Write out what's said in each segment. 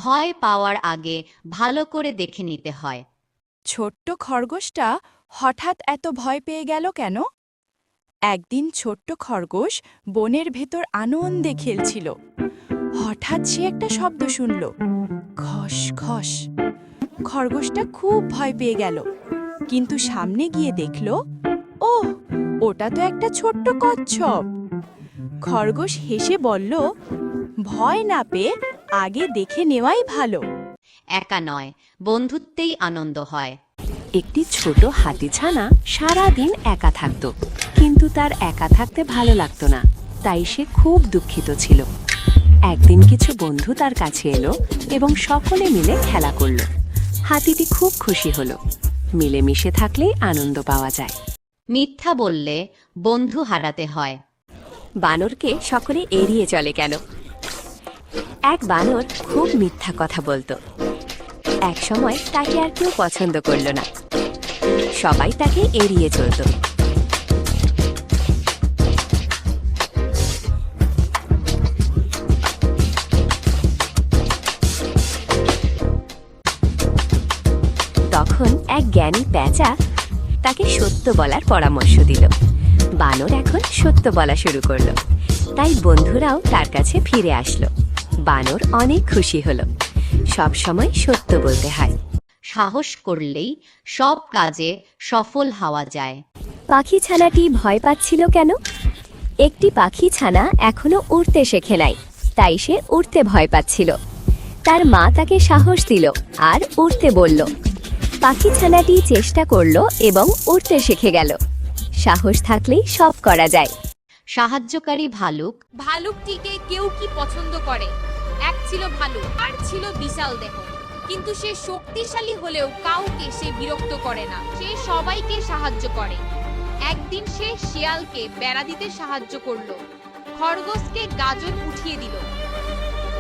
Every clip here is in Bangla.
ভয় পাওয়ার আগে ভালো করে দেখে নিতে হয়। ছোট্ট খরগোশটা হঠাৎ এত ভয় পেয়ে গেল কেন? একদিন ছোট্ট খরগোশ বনের ভেতর আনন্দে খেলছিল। হঠাৎ সে একটা শব্দ শুনল, খস খস। খরগোশটা খুব ভয় পেয়ে গেল, কিন্তু সামনে গিয়ে দেখল, ওহ, ওটা তো একটা ছোট্ট কচ্ছপ। খরগোশ হেসে বলল, ভয় না পেয়ে আগে দেখে নেওয়াই ভালো। একা নয়, বন্ধুত্বেই আনন্দ হয়। একটি ছোট হাতিছানা সারা দিন একা থাকত, কিন্তু তার একা থাকতে ভালো লাগতো না, তাই সে খুব দুঃখিত ছিল। একদিন কিছু বন্ধু তার কাছে এলো এবং সকলে মিলে খেলা করলো। হাতিটি খুব খুশি হলো। মিলেমিশে থাকলেই আনন্দ পাওয়া যায়। মিথ্যা বললে বন্ধু হারাতে হয়। বানরকে সকলে এড়িয়ে চলে কেন? এক বানর খুব মিথ্যা কথা বলতো। এক সময় তাকে আর কেউ পছন্দ করলো না, সবাই তাকে এড়িয়ে চলত। তখন এক জ্ঞানী পেঁচা তাকে সত্য বলার পরামর্শ দিল। বানর এখন সত্য বলা শুরু করলো, তাই বন্ধুরাও তার কাছে ফিরে আসলো। বানর অনেক খুশি হলো। সব সময় সত্য বলতে হয়। সাহস করলেই সব কাজে সফল হওয়া যায়। পাখি ছানাটি ভয় পাচ্ছিল কেন? একটি পাখি ছানা এখনো উড়তে শেখে নাই, তাই সে উড়তে ভয় পাচ্ছিল। তার মা তাকে সাহস দিল আর উড়তে বলল। পাখি ছানাটি চেষ্টা করলো এবং উড়তে শিখে গেল। সাহস থাকলেই সব করা যায়। সাহায্যকারী ভালুক। ভালুকটিকে কেউ কি পছন্দ করে? এক ছিল ভালুক আর ছিল বিশাল দেহ, কিন্তু সে শক্তিশালী হলেও কাউকে সে বিরক্ত করে না। সে সবাইকে সাহায্য করে। একদিন সে শিয়ালকে বেড়া দিতে সাহায্য করলো, খরগোশকে গাজর উঠিয়ে দিল,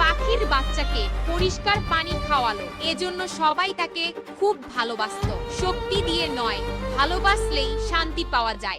পাখির বাচ্চাকে পরিষ্কার পানি খাওয়ালো। এজন্য সবাই তাকে খুব ভালোবাসতো। শক্তি দিয়ে নয়, ভালোবাসলেই শান্তি পাওয়া যায়।